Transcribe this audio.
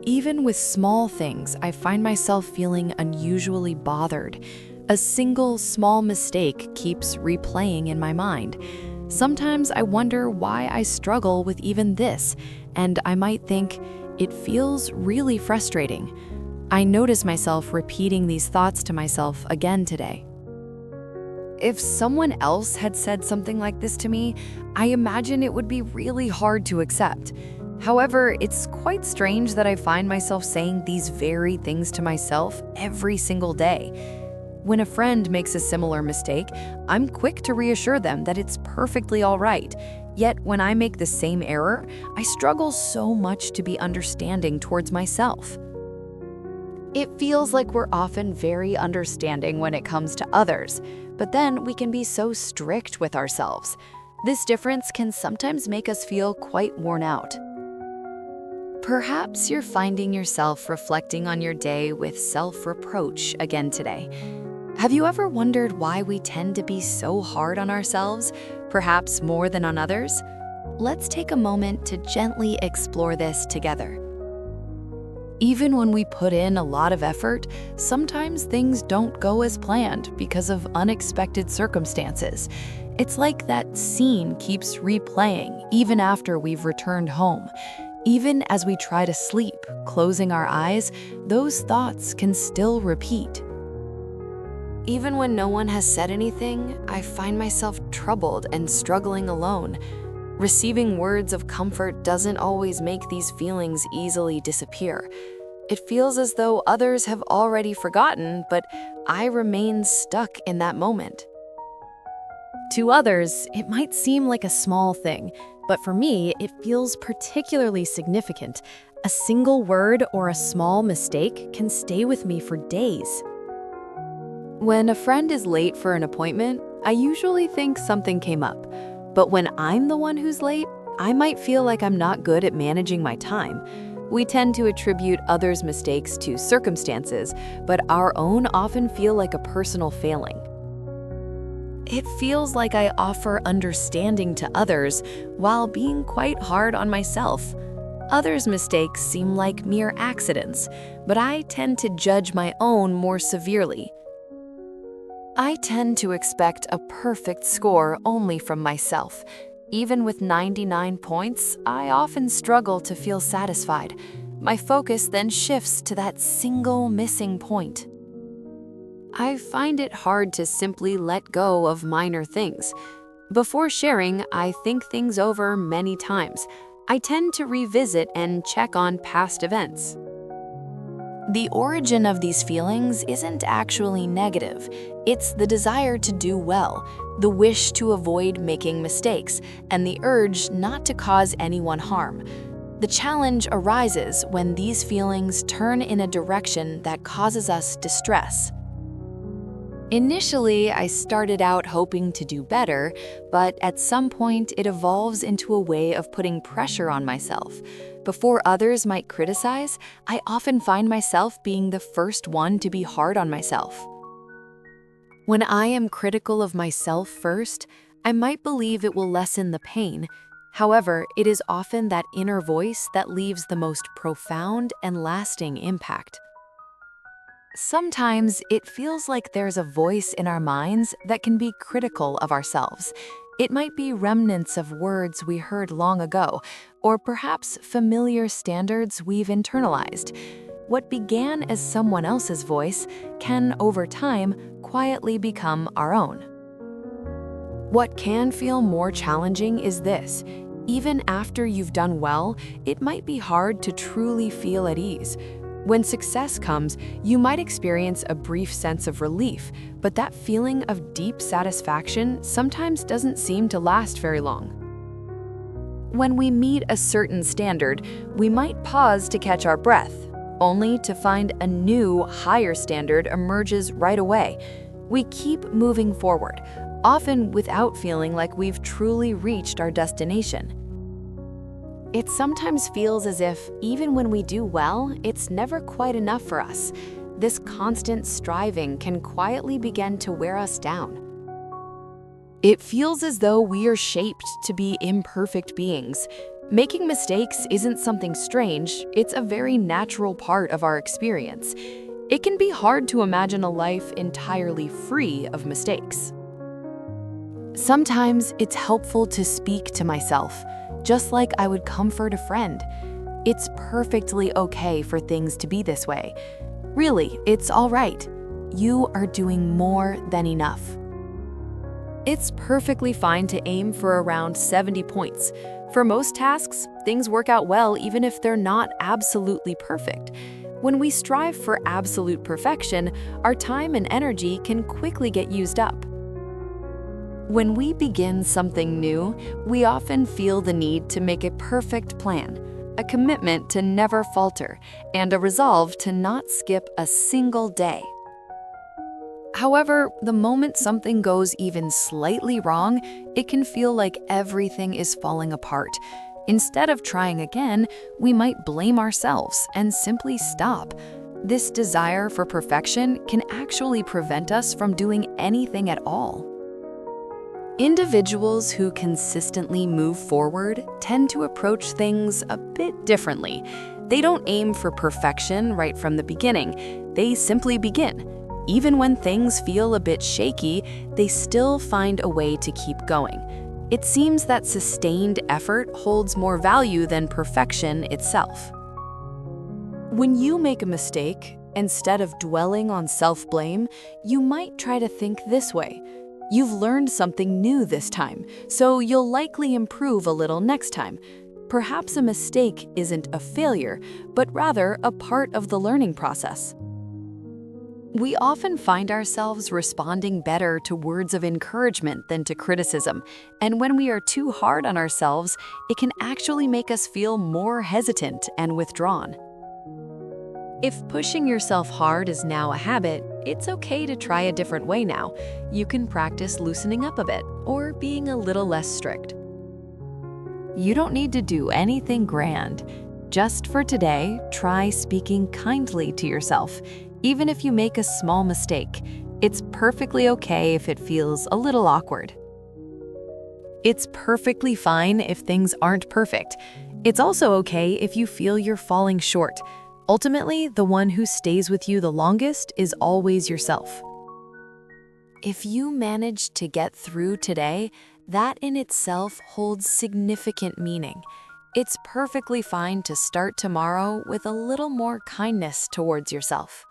Even with small things, I find myself feeling unusually bothered. A single small mistake keeps replaying in my mind. Sometimes I wonder why I struggle with even this, and I might think, it feels really frustrating. I notice myself repeating these thoughts to myself again today. If someone else had said something like this to me, I imagine it would be really hard to accept. However, it's quite strange that I find myself saying these very things to myself every single day. When a friend makes a similar mistake, I'm quick to reassure them that it's perfectly all right. Yet when I make the same error, I struggle so much to be understanding towards myself. It feels like we're often very understanding when it comes to others, but then we can be so strict with ourselves. This difference can sometimes make us feel quite worn out. Perhaps you're finding yourself reflecting on your day with self-reproach again today. Have you ever wondered why we tend to be so hard on ourselves, perhaps more than on others? Let's take a moment to gently explore this together. Even when we put in a lot of effort, sometimes things don't go as planned because of unexpected circumstances. It's like that scene keeps replaying even after we've returned home. Even as we try to sleep, closing our eyes, those thoughts can still repeat. Even when no one has said anything, I find myself troubled and struggling alone. Receiving words of comfort doesn't always make these feelings easily disappear. It feels as though others have already forgotten, but I remain stuck in that moment. To others, it might seem like a small thing, but for me, it feels particularly significant. A single word or a small mistake can stay with me for days. When a friend is late for an appointment, I usually think something came up. But when I'm the one who's late, I might feel like I'm not good at managing my time. We tend to attribute others' mistakes to circumstances, but our own often feel like a personal failing. It feels like I offer understanding to others while being quite hard on myself. Others' mistakes seem like mere accidents, but I tend to judge my own more severely. I tend to expect a perfect score only from myself. Even with 99 points, I often struggle to feel satisfied. My focus then shifts to that single missing point. I find it hard to simply let go of minor things. Before sharing, I think things over many times. I tend to revisit and check on past events. The origin of these feelings isn't actually negative. It's the desire to do well, the wish to avoid making mistakes, and the urge not to cause anyone harm. The challenge arises when these feelings turn in a direction that causes us distress. Initially, I started out hoping to do better, but at some point it evolves into a way of putting pressure on myself. Before others might criticize, I often find myself being the first one to be hard on myself. When I am critical of myself first, I might believe it will lessen the pain. However, it is often that inner voice that leaves the most profound and lasting impact. Sometimes it feels like there's a voice in our minds that can be critical of ourselves. It might be remnants of words we heard long ago, or perhaps familiar standards we've internalized. What began as someone else's voice can, over time, quietly become our own. What can feel more challenging is this. Even after you've done well, it might be hard to truly feel at ease. When success comes, you might experience a brief sense of relief, but that feeling of deep satisfaction sometimes doesn't seem to last very long. When we meet a certain standard, we might pause to catch our breath, only to find a new, higher standard emerges right away. We keep moving forward, often without feeling like we've truly reached our destination. It sometimes feels as if, even when we do well, it's never quite enough for us. This constant striving can quietly begin to wear us down. It feels as though we are shaped to be imperfect beings. Making mistakes isn't something strange, it's a very natural part of our experience. It can be hard to imagine a life entirely free of mistakes. Sometimes it's helpful to speak to myself, just like I would comfort a friend. It's perfectly okay for things to be this way. Really, it's all right. You are doing more than enough. It's perfectly fine to aim for around 70 points. For most tasks, things work out well even if they're not absolutely perfect. When we strive for absolute perfection, our time and energy can quickly get used up. When we begin something new, we often feel the need to make a perfect plan, a commitment to never falter, and a resolve to not skip a single day. However, the moment something goes even slightly wrong, it can feel like everything is falling apart. Instead of trying again, we might blame ourselves and simply stop. This desire for perfection can actually prevent us from doing anything at all. Individuals who consistently move forward tend to approach things a bit differently. They don't aim for perfection right from the beginning. They simply begin. Even when things feel a bit shaky, they still find a way to keep going. It seems that sustained effort holds more value than perfection itself. When you make a mistake, instead of dwelling on self-blame, you might try to think this way. You've learned something new this time, so you'll likely improve a little next time. Perhaps a mistake isn't a failure, but rather a part of the learning process. We often find ourselves responding better to words of encouragement than to criticism, and when we are too hard on ourselves, it can actually make us feel more hesitant and withdrawn. If pushing yourself hard is now a habit, it's okay to try a different way now. You can practice loosening up a bit or being a little less strict. You don't need to do anything grand. Just for today, try speaking kindly to yourself. Even if you make a small mistake, it's perfectly okay if it feels a little awkward. It's perfectly fine if things aren't perfect. It's also okay if you feel you're falling short. Ultimately, the one who stays with you the longest is always yourself. If you manage to get through today, that in itself holds significant meaning. It's perfectly fine to start tomorrow with a little more kindness towards yourself.